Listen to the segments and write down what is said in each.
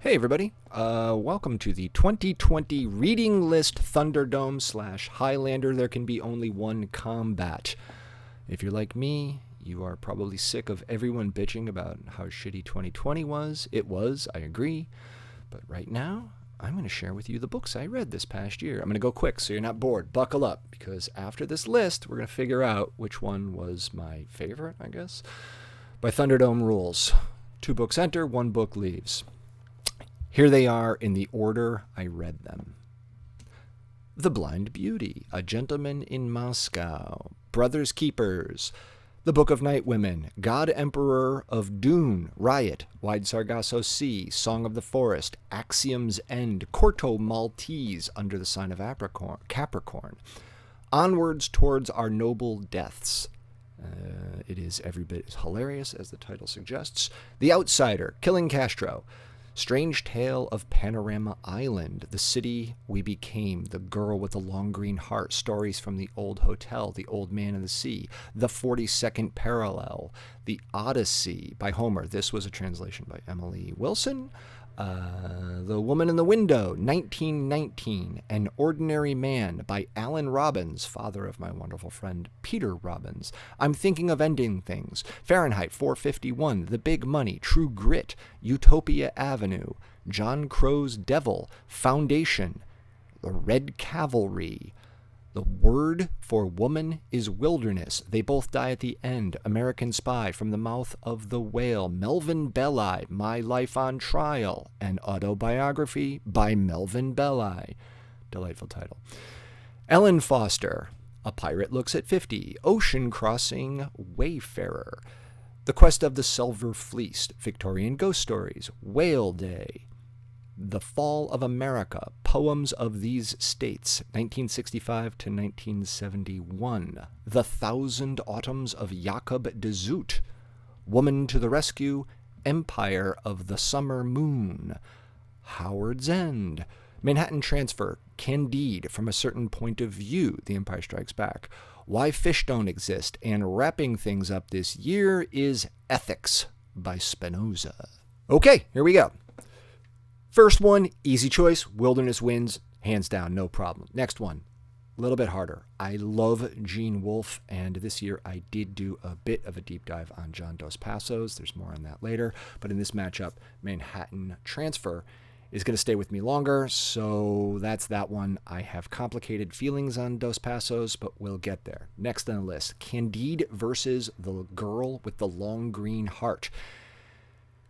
Hey everybody, welcome to the 2020 reading list Thunderdome / Highlander. There can be only one combat. If you're like me, you are probably sick of everyone bitching about how shitty 2020 was. It was, I agree. But right now, I'm going to share with you the books I read this past year. I'm going to go quick so you're not bored. Buckle up, because after this list, we're going to figure out which one was my favorite, I guess. By Thunderdome rules. 2 books enter, 1 book leaves. Here they are in the order I read them. The Blind Beauty, A Gentleman in Moscow, Brothers Keepers, The Book of Night Women, God Emperor of Dune, Riot, Wide Sargasso Sea, Song of the Forest, Axiom's End, Corto Maltese, Under the Sign of Capricorn, Onwards Towards Our Noble Deaths. It is every bit as hilarious as the title suggests. The Outsider, Killing Castro, Strange Tale of Panorama Island, The City We Became, The Girl with the Long Green Heart, Stories from the Old Hotel, The Old Man and the Sea, The 42nd Parallel, The Odyssey by Homer. This was a translation by Emily Wilson. The Woman in the Window, 1919, An Ordinary Man by Alan Robbins, father of my wonderful friend Peter Robbins. I'm Thinking of Ending Things, Fahrenheit 451, The Big Money, True Grit, Utopia Avenue, John Crow's Devil, Foundation, The Red Cavalry, The Word for Woman is Wilderness, They Both Die at the End, American Spy, From the Mouth of the Whale, Melvin Belli, My Life on Trial, an autobiography by Melvin Belli. Delightful title. Ellen Foster, A Pirate Looks at 50, Ocean Crossing Wayfarer, The Quest of the Silver Fleece, Victorian Ghost Stories, Whale Day, The Fall of America, Poems of These States, 1965 to 1971. The Thousand Autumns of Jacob de Zoet, Woman to the Rescue, Empire of the Summer Moon, Howard's End, Manhattan Transfer, Candide, From a Certain Point of View, The Empire Strikes Back, Why Fish Don't Exist, and wrapping things up this year is Ethics by Spinoza. Okay, here we go. First one, easy choice, Wilderness wins, hands down, no problem. Next one, a little bit harder. I love Gene Wolfe, and this year I did do a bit of a deep dive on John Dos Passos. There's more on that later, but in this matchup, Manhattan Transfer is going to stay with me longer, so that's that one. I have complicated feelings on Dos Passos, but we'll get there. Next on the list, Candide versus The Girl with the Long Green Heart.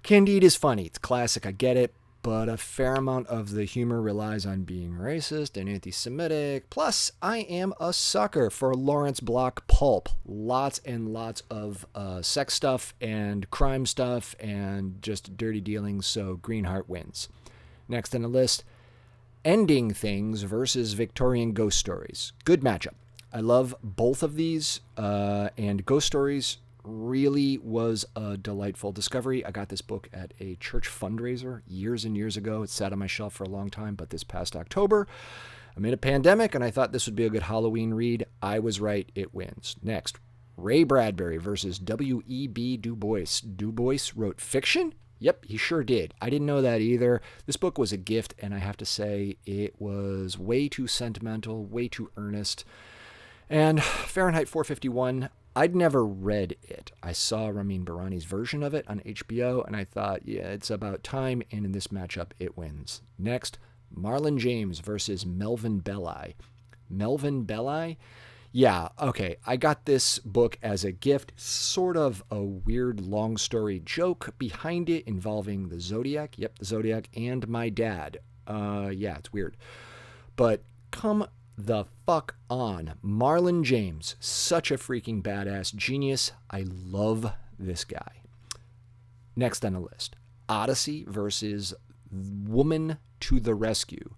Candide is funny. It's classic, I get it. But a fair amount of the humor relies on being racist and anti-Semitic. Plus, I am a sucker for Lawrence Block pulp. Lots and lots of sex stuff and crime stuff and just dirty dealings, so Greenheart wins. Next on the list, Ending Things versus Victorian Ghost Stories. Good matchup. I love both of these, and Ghost Stories really was a delightful discovery. I got this book at a church fundraiser years and years ago. It sat on my shelf for a long time, but this past October, amid a pandemic, and I thought this would be a good Halloween read. I was right. It wins. Next, Ray Bradbury versus W.E.B. Du Bois. Du Bois wrote fiction? Yep, he sure did. I didn't know that either. This book was a gift, and I have to say it was way too sentimental, way too earnest. And Fahrenheit 451, I'd never read it. I saw Ramin Barani's version of it on HBO, and I thought, yeah, it's about time, and in this matchup, it wins. Next, Marlon James versus Melvin Belli. Melvin Belli? Yeah, okay, I got this book as a gift, sort of a weird long story joke behind it involving the Zodiac. Yep, the Zodiac and my dad. Yeah, it's weird. But come the fuck on. Marlon James, such a freaking badass genius. I love this guy. Next on the list, Odyssey versus Woman to the Rescue.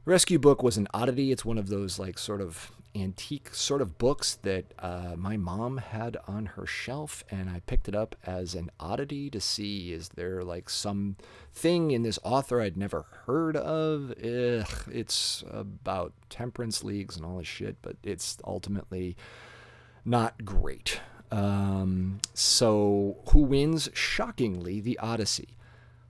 The Rescue book was an oddity. It's one of those like sort of antique sort of books that my mom had on her shelf, and I picked it up as an oddity to see, is there like some thing in this author I'd never heard of? It's about temperance leagues and all this shit, but it's ultimately not great. So who wins? Shockingly, the Odyssey.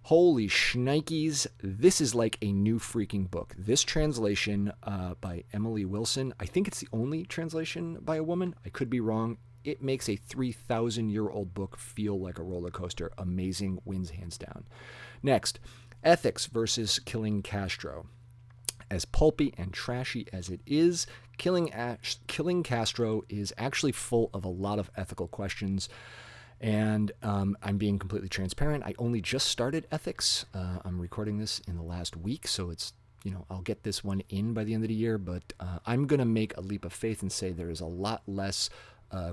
Holy shnikes, this is like a new freaking book. This translation by Emily Wilson, I think it's the only translation by a woman. I could be wrong. It makes a 3,000-year-old book feel like a roller coaster. Amazing, wins hands down. Next, Ethics versus Killing Castro. As pulpy and trashy as it is, Killing Castro is actually full of a lot of ethical questions. And I'm being completely transparent. I only just started Ethics. I'm recording this in the last week, so it's, I'll get this one in by the end of the year. But I'm going to make a leap of faith and say there is a lot less,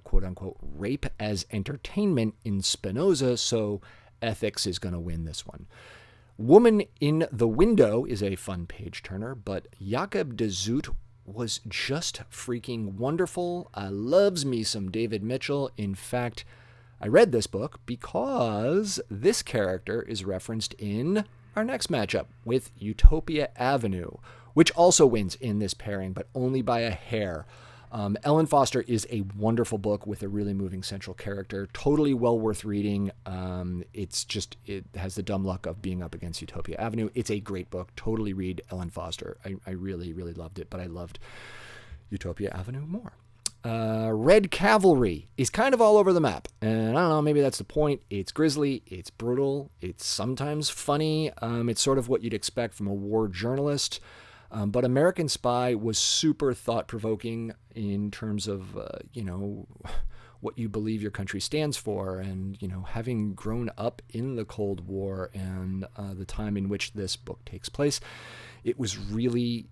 quote-unquote, rape as entertainment in Spinoza, so Ethics is going to win this one. Woman in the Window is a fun page-turner, but Jacob de Zoet was just freaking wonderful. I loves me some David Mitchell. In fact, I read this book because this character is referenced in our next matchup with Utopia Avenue, which also wins in this pairing, but only by a hair. Ellen Foster is a wonderful book with a really moving central character. Totally well worth reading. It has the dumb luck of being up against Utopia Avenue. It's a great book. Totally read Ellen Foster. I really, really loved it, but I loved Utopia Avenue more. Red Cavalry is kind of all over the map. And I don't know, maybe that's the point. It's grisly, it's brutal, it's sometimes funny. It's sort of what you'd expect from a war journalist. But American Spy was super thought-provoking in terms of, what you believe your country stands for. And, having grown up in the Cold War and the time in which this book takes place, it was really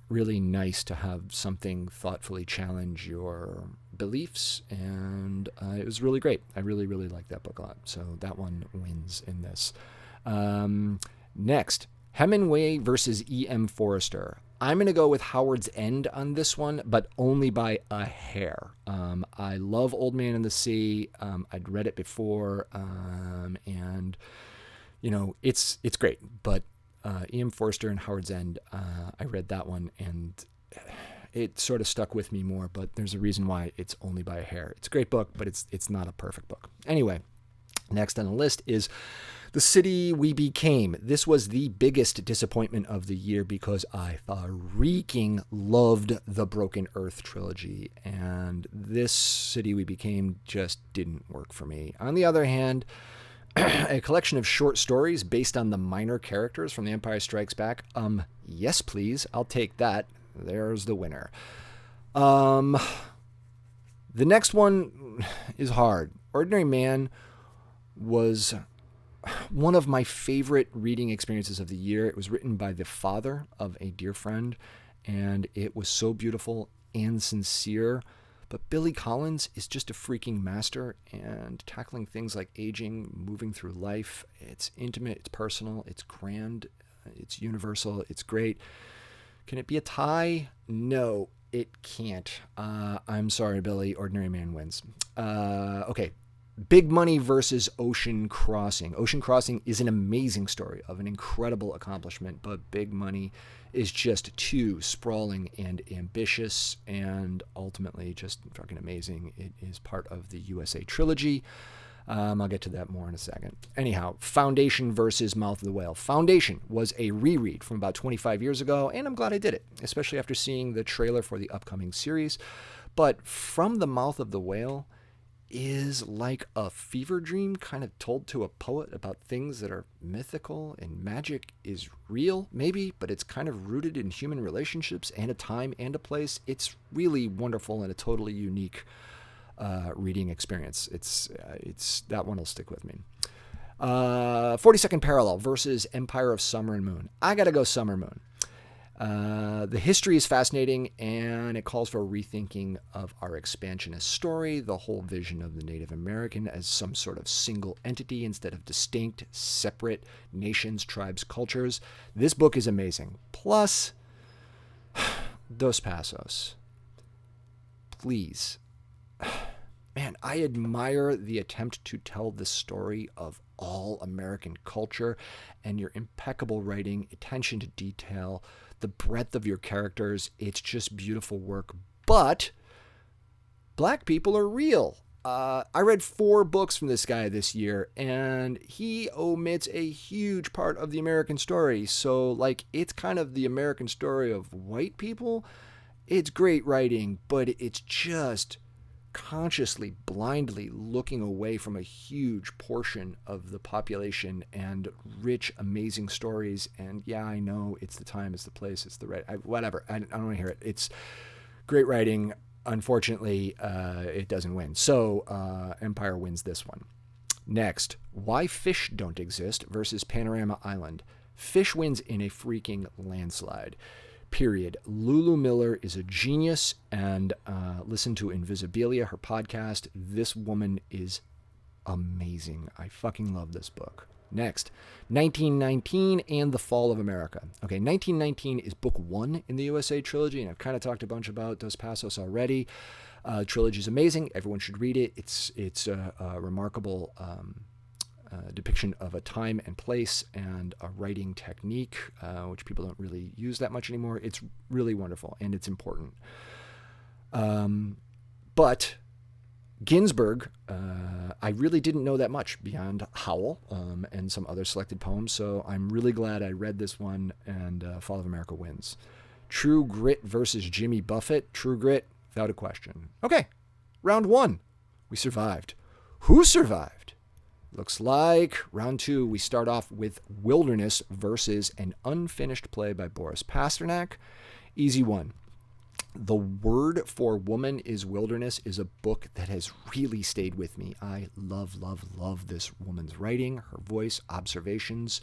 nice to have something thoughtfully challenge your beliefs, and it was really great. I really liked that book a lot, so that one wins in this. Next, Hemingway versus E.M. Forrester. I'm going to go with Howard's End on this one, but only by a hair. I love Old Man and the Sea. I'd read it before, and, it's great, but E.M. Forster and Howard's End, I read that one, and it sort of stuck with me more, but there's a reason why it's only by a hair. It's a great book, but it's not a perfect book. Anyway, next on the list is The City We Became. This was the biggest disappointment of the year because I freaking loved the Broken Earth trilogy, and this City We Became just didn't work for me. On the other hand, a collection of short stories based on the minor characters from The Empire Strikes Back. Yes, please. I'll take that. There's the winner. The next one is hard. Ordinary Man was one of my favorite reading experiences of the year. It was written by the father of a dear friend, and it was so beautiful and sincere. But Billy Collins is just a freaking master, and tackling things like aging, moving through life. It's intimate, it's personal, it's grand, it's universal, it's great. Can it be a tie? No, it can't. I'm sorry, Billy. Ordinary Man wins. Okay. Big Money versus Ocean Crossing. Ocean Crossing is an amazing story of an incredible accomplishment, but Big Money is just too sprawling and ambitious and ultimately just fucking amazing. It is part of the USA trilogy. I'll get to that more in a second. Anyhow, Foundation versus Mouth of the Whale. Foundation was a reread from about 25 years ago, and I'm glad I did it, especially after seeing the trailer for the upcoming series. But From the Mouth of the Whale is like a fever dream kind of told to a poet about things that are mythical, and magic is real, maybe, but it's kind of rooted in human relationships and a time and a place. It's really wonderful and a totally unique reading experience. It's that one will stick with me. 42nd Parallel versus Empire of Summer and Moon. I gotta go Summer Moon. The history is fascinating, and it calls for a rethinking of our expansionist story, the whole vision of the Native American as some sort of single entity instead of distinct, separate nations, tribes, cultures. This book is amazing. Plus, Dos Passos. Please. Man, I admire the attempt to tell the story of all American culture and your impeccable writing, attention to detail, the breadth of your characters. It's just beautiful work. But black people are real. I read 4 books from this guy this year, and he omits a huge part of the American story. So, like, it's kind of the American story of white people. It's great writing, but it's just consciously, blindly looking away from a huge portion of the population and rich, amazing stories. And yeah, I know it's the time, it's the place, it's the right, whatever. I don't want to hear it. It's great writing. Unfortunately, it doesn't win. So Empire wins this one. Next, Why Fish Don't Exist versus Panorama Island. Fish wins in a freaking landslide. Period. Lulu Miller is a genius, and listen to Invisibilia, her podcast. This woman is amazing. I fucking love this book. Next, 1919 and the Fall of America. Okay, 1919 is book 1 in the USA trilogy, and I've kind of talked a bunch about Dos Passos already. Trilogy is amazing. Everyone should read it. It's a remarkable depiction of a time and place and a writing technique, which people don't really use that much anymore. It's really wonderful, and it's important. But Ginsberg, I really didn't know that much beyond Howl and some other selected poems, so I'm really glad I read this one, and Fall of America wins. True Grit versus Jimmy Buffett. True Grit, without a question. Okay, round 1. We survived. Who survived? Looks like round 2, we start off with Wilderness versus an unfinished play by Boris Pasternak. Easy one. The Word for Woman is Wilderness is a book that has really stayed with me. I love, love, love this woman's writing, her voice, observations.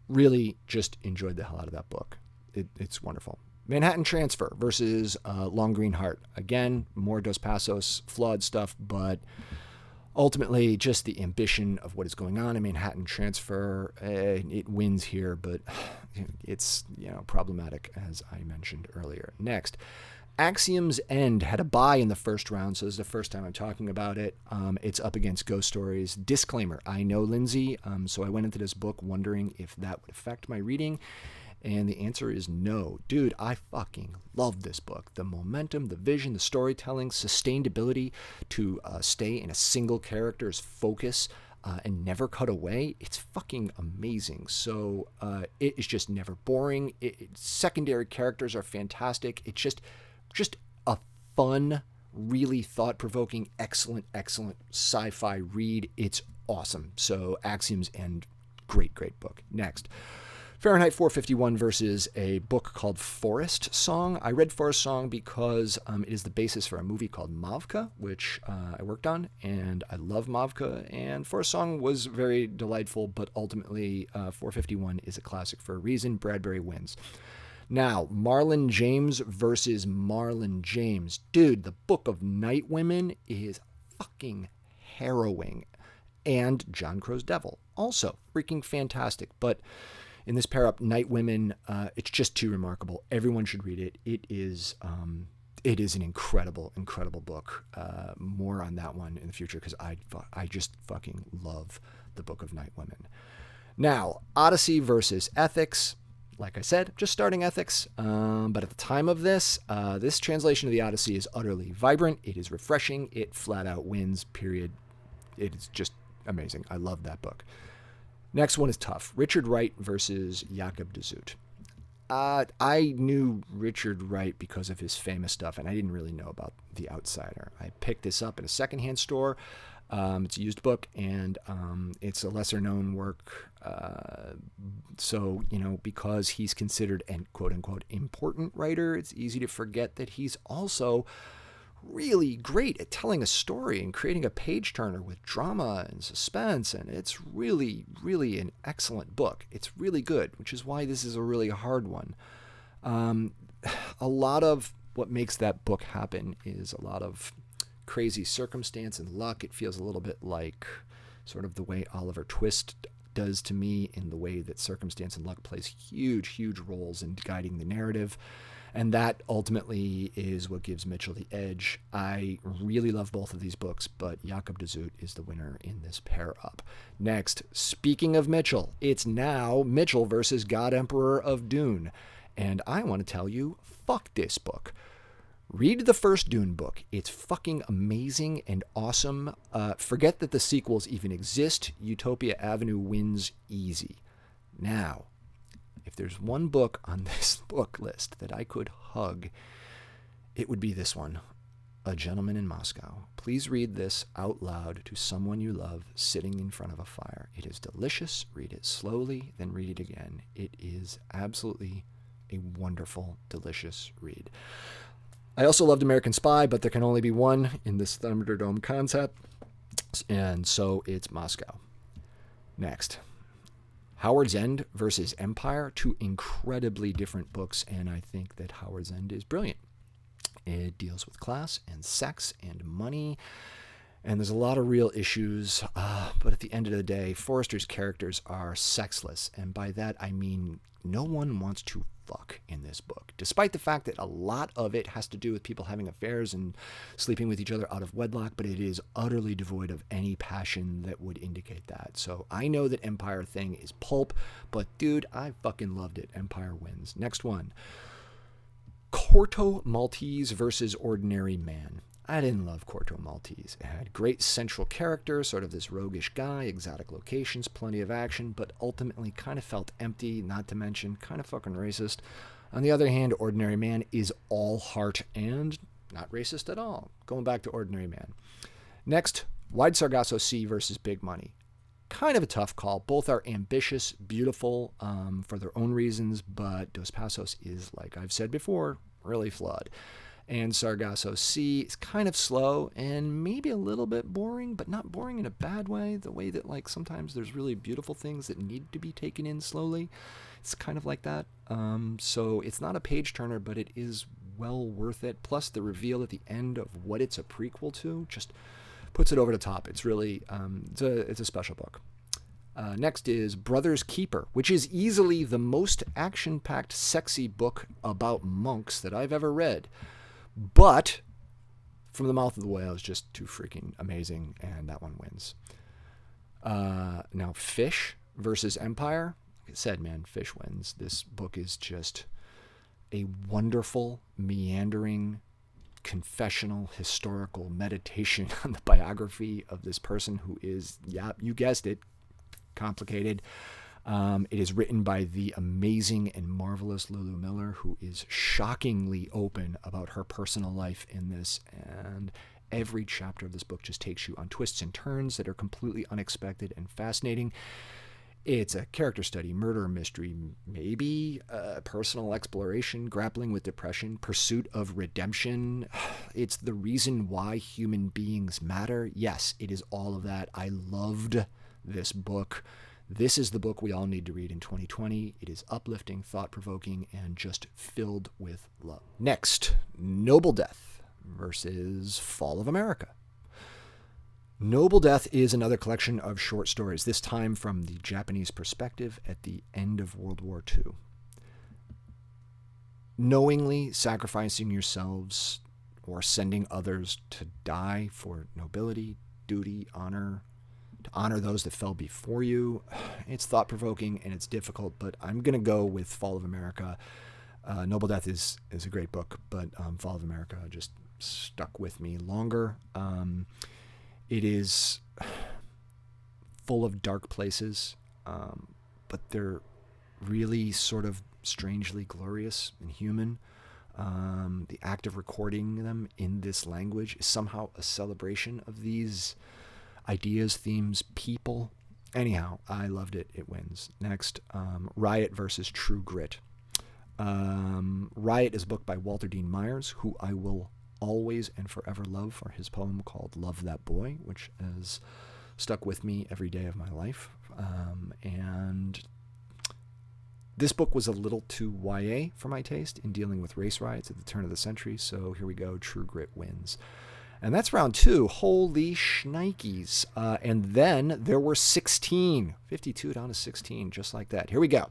Really just enjoyed the hell out of that book. It's wonderful. Manhattan Transfer versus Long Green Heart. Again, more Dos Passos, flawed stuff, but ultimately, just the ambition of what is going on in Manhattan Transfer, it wins here, but it's problematic, as I mentioned earlier. Next, Axiom's End had a bye in the first round, so this is the first time I'm talking about it. It's up against Ghost Stories. Disclaimer, I know Lindsay, so I went into this book wondering if that would affect my reading, and the answer is no. Dude, I fucking love this book. The momentum, the vision, the storytelling, sustained ability to stay in a single character's focus and never cut away. It's fucking amazing. So it is just never boring. Secondary characters are fantastic. It's just a fun, really thought-provoking, excellent sci-fi read. It's awesome. So Axiom's End, great book. Next, Fahrenheit 451 versus a book called Forest Song. I read Forest Song because it is the basis for a movie called Mavka, which I worked on, and I love Mavka, and Forest Song was very delightful, but ultimately 451 is a classic for a reason. Bradbury wins. Now, Marlon James versus Marlon James. Dude, the Book of Night Women is fucking harrowing. And John Crow's Devil, also freaking fantastic, but in this pair up, Night Women, it's just too remarkable. Everyone should read it. It is an incredible book. More on that one in the future because I just fucking love the Book of Night Women. Now, Odyssey versus Ethics. Like I said, just starting Ethics. But at the time of this translation of the Odyssey is utterly vibrant. It is refreshing. It flat out wins, period. It is just amazing. I love that book. Next one is tough. Richard Wright versus Jakob de Zoet. I knew Richard Wright because of his famous stuff, and I didn't really know about The Outsider. I picked this up in a secondhand store. It's a used book, and it's a lesser-known work. So, because he's considered an quote-unquote important writer, it's easy to forget that he's also really great at telling a story and creating a page-turner with drama and suspense, and it's really, really an excellent book. It's really good, which is why this is a really hard one. A lot of what makes that book happen is a lot of crazy circumstance and luck. It feels a little bit like sort of the way Oliver Twist does to me, in the way that circumstance and luck plays huge roles in guiding the narrative. And that ultimately is what gives Mitchell the edge. I really love both of these books, but Jakob de Zoet is the winner in this pair up. Next, speaking of Mitchell, it's now Mitchell versus God Emperor of Dune. And I want to tell you, fuck this book. Read the first Dune book. It's fucking amazing and awesome. Forget that the sequels even exist. Utopia Avenue wins easy. Now, if there's one book on this book list that I could hug, it would be this one, A Gentleman in Moscow. Please read this out loud to someone you love sitting in front of a fire. It is delicious. Read it slowly, then read it again. It is absolutely a wonderful, delicious read. I also loved American Spy, but there can only be one in this Thunderdome concept, and so it's Moscow. Next, Howard's End versus Empire, two incredibly different books, and I think that Howard's End is brilliant. It deals with class and sex and money, and there's a lot of real issues, but at the end of the day, Forrester's characters are sexless, and by that I mean no one wants to fuck in this book, despite the fact that a lot of it has to do with people having affairs and sleeping with each other out of wedlock, but it is utterly devoid of any passion that would indicate that. So I know that Empire thing is pulp, but dude, I fucking loved it. Empire wins. Next one. Corto Maltese versus Ordinary Man. I didn't love Corto Maltese. It had great central character, sort of this roguish guy, exotic locations, plenty of action, but ultimately kind of felt empty, not to mention kind of fucking racist. On the other hand, Ordinary Man is all heart and not racist at all. Going back to Ordinary Man. Next, Wide Sargasso Sea versus Big Money. Kind of a tough call. Both are ambitious, beautiful for their own reasons, but Dos Passos is, like I've said before, really flawed. And Sargasso Sea is kind of slow and maybe a little bit boring, but not boring in a bad way. The way that, like, sometimes there's really beautiful things that need to be taken in slowly. It's kind of like that. So it's not a page turner, but it is well worth it. Plus the reveal at the end of what it's a prequel to just puts it over the top. It's really, it's a special book. Next is Brother's Keeper, which is easily the most action-packed, sexy book about monks that I've ever read. But From the Mouth of the Whale is just too freaking amazing, and that one wins. Now, Fish versus Empire. Like I said, man, Fish wins. This book is just a wonderful, meandering, confessional, historical meditation on the biography of this person who is, yeah, you guessed it, complicated. It is written by the amazing and marvelous Lulu Miller, who is shockingly open about her personal life in this, and every chapter of this book just takes you on twists and turns that are completely unexpected and fascinating. It's a character study, murder mystery, maybe personal exploration, grappling with depression, pursuit of redemption. It's the reason why human beings matter. Yes, it is all of that. I loved this book. This is the book we all need to read in 2020. It is uplifting, thought-provoking, and just filled with love. Next, Noble Death versus Fall of America. Noble Death is another collection of short stories, this time from the Japanese perspective at the end of World War II. Knowingly sacrificing yourselves or sending others to die for nobility, duty, honor, to honor those that fell before you. It's thought-provoking and it's difficult, but I'm going to go with Fall of America. Noble Death is a great book, but Fall of America just stuck with me longer. It is full of dark places, but they're really sort of strangely glorious and human. The act of recording them in this language is somehow a celebration of these ideas, themes, people. Anyhow, I loved it. It wins. Next, Riot versus True Grit. Riot is a book by Walter Dean Myers, who I will always and forever love for his poem called Love That Boy, which has stuck with me every day of my life. And this book was a little too YA for my taste in dealing with race riots at the turn of the century, so here we go, True Grit wins. And that's round two. Holy shnikes. And then there were 16. 52 down to 16, just like that. Here we go.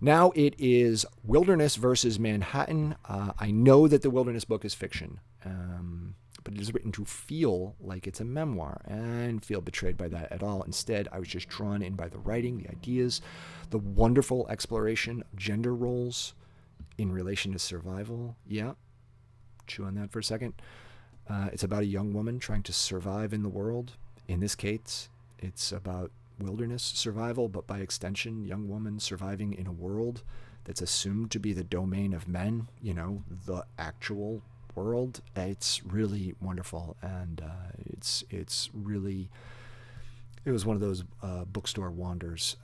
Now it is Wilderness versus Manhattan. I know that the Wilderness book is fiction, but it is written to feel like it's a memoir, and feel betrayed by that at all. Instead, I was just drawn in by the writing, the ideas, the wonderful exploration of gender roles in relation to survival. Yeah, chew on that for a second. It's about a young woman trying to survive in the world. In this case, it's about wilderness survival, but by extension, young woman surviving in a world that's assumed to be the domain of men, the actual world. It's really wonderful, and it was one of those bookstore wanders,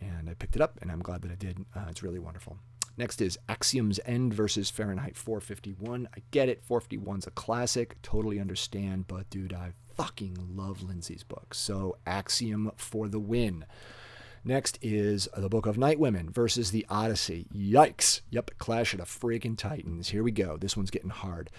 and I picked it up, and I'm glad that I did. It's really wonderful. Next is Axiom's End versus Fahrenheit 451. I get it, 451's a classic, totally understand, but dude, I fucking love Lindsay's books. So Axiom for the win. Next is the Book of Night Women versus the Odyssey. Yikes. Yep, Clash of the friggin' Titans. Here we go. This one's getting hard.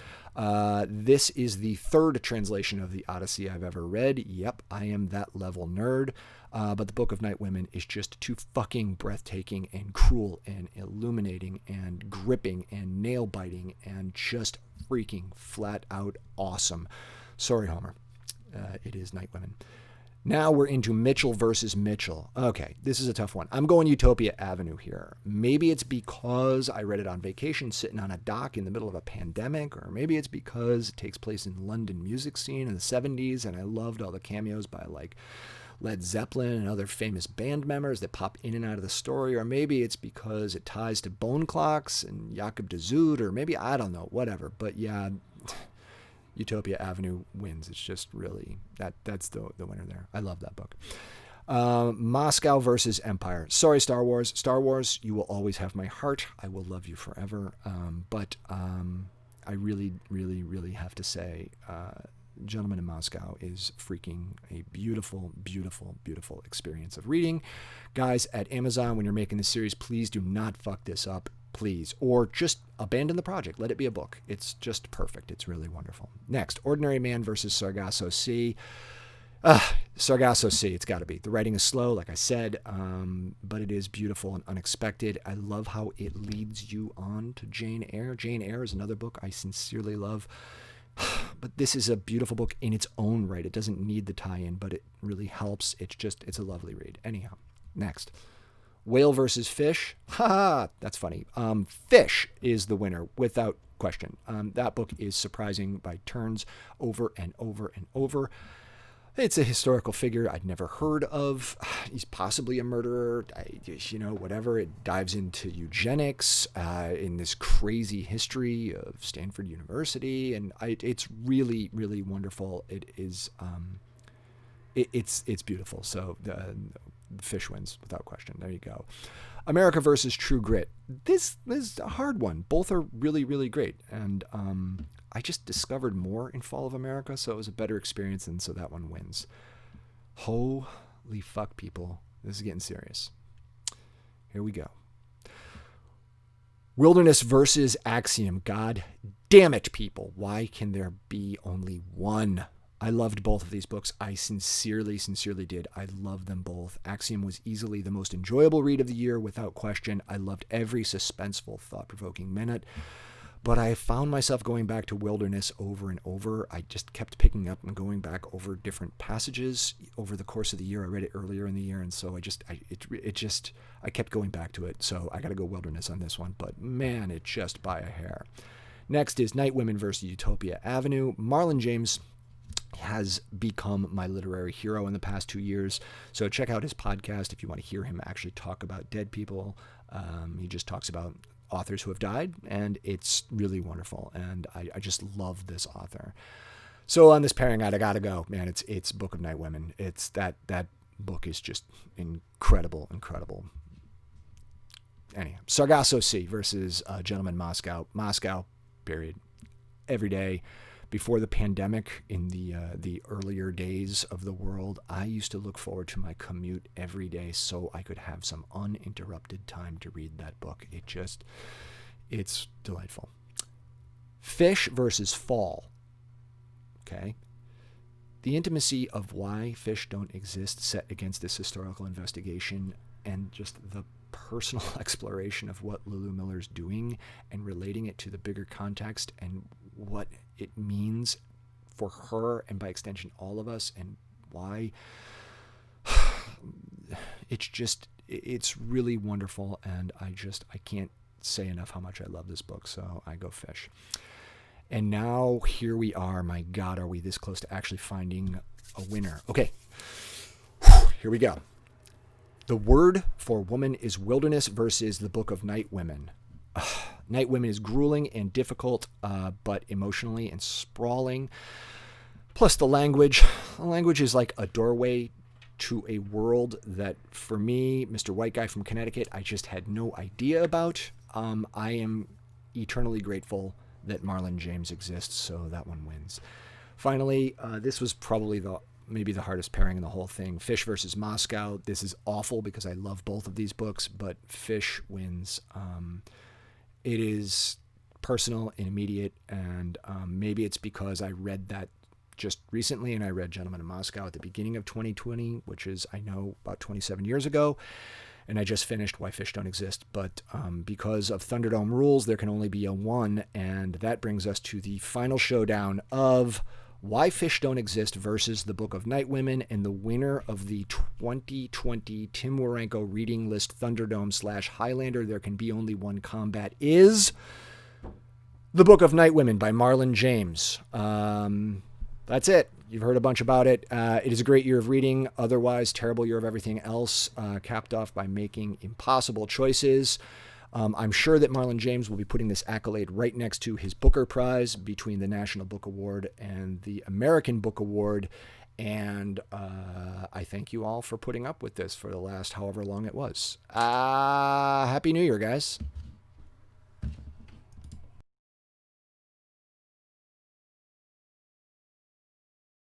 This is the third translation of the Odyssey I've ever read. Yep, I am that level nerd. But the Book of Night Women is just too fucking breathtaking and cruel and illuminating and gripping and nail-biting and just freaking flat out awesome. Sorry, Homer. It is Night Women. Now we're into Mitchell versus Mitchell. Okay, this is a tough one. I'm going Utopia Avenue here. Maybe it's because I read it on vacation sitting on a dock in the middle of a pandemic, or maybe it's because it takes place in London music scene in the 70s, and I loved all the cameos by like Led Zeppelin and other famous band members that pop in and out of the story, or maybe it's because it ties to Bone Clocks and Jakob de Zoet, or maybe, I don't know, whatever. But yeah, Utopia Avenue wins. It's just really, that's the winner there. I love that book. Moscow versus Empire. Sorry, Star Wars. Star Wars, you will always have my heart. I will love you forever. But I really, really, really have to say, Gentleman in Moscow is freaking a beautiful, beautiful, beautiful experience of reading. Guys, at Amazon, when you're making this series, please do not fuck this up. Please. Or just abandon the project. Let it be a book. It's just perfect. It's really wonderful. Next, Ordinary Man versus Sargasso Sea. Sargasso Sea, it's got to be. The writing is slow, like I said, but it is beautiful and unexpected. I love how it leads you on to Jane Eyre. Jane Eyre is another book I sincerely love. But this is a beautiful book in its own right. It doesn't need the tie-in, but it really helps. It's a lovely read. Anyhow, next. Whale versus Fish. Ha! That's funny. Fish is the winner without question. That book is surprising by turns over and over and over. It's a historical figure I'd never heard of. He's possibly a murderer, whatever. It dives into eugenics in this crazy history of Stanford University, and it's really, really wonderful. It is, it's beautiful. So the Fish wins without question. There you go. America versus True Grit. This is a hard one. Both are really, really great, and I just discovered more in Fall of America, so it was a better experience, and so that one wins. Holy fuck, people. This is getting serious. Here we go. Wilderness versus Axiom. God damn it, people. Why can there be only one? I loved both of these books. I sincerely, sincerely did. I loved them both. Axiom was easily the most enjoyable read of the year, without question. I loved every suspenseful, thought-provoking minute. But I found myself going back to Wilderness over and over. I just kept picking up and going back over different passages over the course of the year. I read it earlier in the year, and so I kept going back to it. So I got to go Wilderness on this one. But man, it just by a hair. Next is Night Women versus Utopia Avenue. Marlon James has become my literary hero in the past 2 years. So check out his podcast if you want to hear him actually talk about dead people. He just talks about authors who have died, and it's really wonderful, and I just love this author. So on this pairing, I gotta go, man. It's Book of Night Women. It's that book is just incredible. Anyhow, Sargasso Sea versus Gentleman Moscow, period. Every day. Before the pandemic, in the earlier days of the world, I used to look forward to my commute every day so I could have some uninterrupted time to read that book. It's delightful. Fish versus Fall. Okay. The intimacy of why fish don't exist set against this historical investigation, and just the personal exploration of what Lulu Miller's doing and relating it to the bigger context and what it means for her and by extension all of us, and why it's really wonderful, and I can't say enough how much I love this book, so I go Fish. And now here we are. My God, are we this close to actually finding a winner? Okay, here we go. The word for woman is wilderness versus the Book of Night Women. Night Women is grueling and difficult, but emotionally and sprawling. Plus the language. The language is like a doorway to a world that, for me, Mr. White Guy from Connecticut, I just had no idea about. I am eternally grateful that Marlon James exists, so that one wins. Finally, this was probably maybe the hardest pairing in the whole thing. Fish versus Moscow. This is awful because I love both of these books, but Fish wins. It is personal and immediate, and maybe it's because I read that just recently, and I read Gentleman in Moscow at the beginning of 2020, which is, I know, about 27 years ago, and I just finished Why Fish Don't Exist. But because of Thunderdome rules, there can only be a one, and that brings us to the final showdown of Why Fish Don't Exist versus the Book of Night Women, and the winner of the 2020 Tim Werenko reading list Thunderdome / Highlander There Can Be Only One combat is The Book of Night Women by Marlon James. That's it. You've heard a bunch about it. It is a great year of reading. Otherwise, terrible year of everything else, capped off by making impossible choices. I'm sure that Marlon James will be putting this accolade right next to his Booker Prize between the National Book Award and the American Book Award. And I thank you all for putting up with this for the last however long it was. Happy New Year, guys.